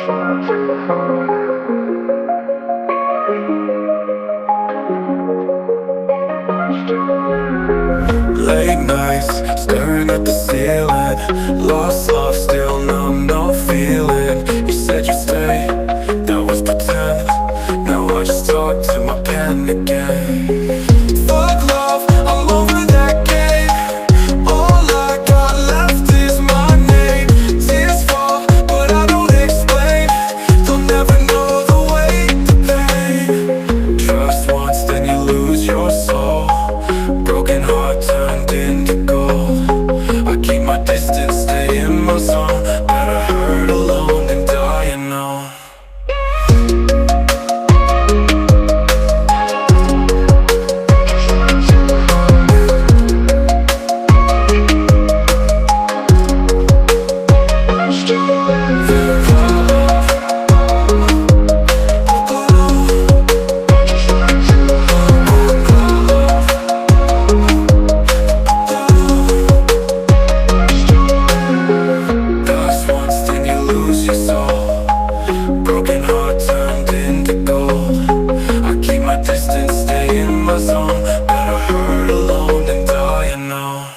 Late nights, staring at the ceiling. Lost love, still numb, no feeling. You said you'd stay, that was pretend. Now I just talk to my pen again. Fuck love, I'm over that game. All I got left is my name. Tears fall, but I don't explain. They'll never know the weight, the pain. Trust once, then you lose your soul. Broken heart turned into gold. I keep my distance, stay in my zone. Better hurt alone than die alone. Broken heart turned into gold. I keep my distance, stay in my zone. Better hurt alone than die alone.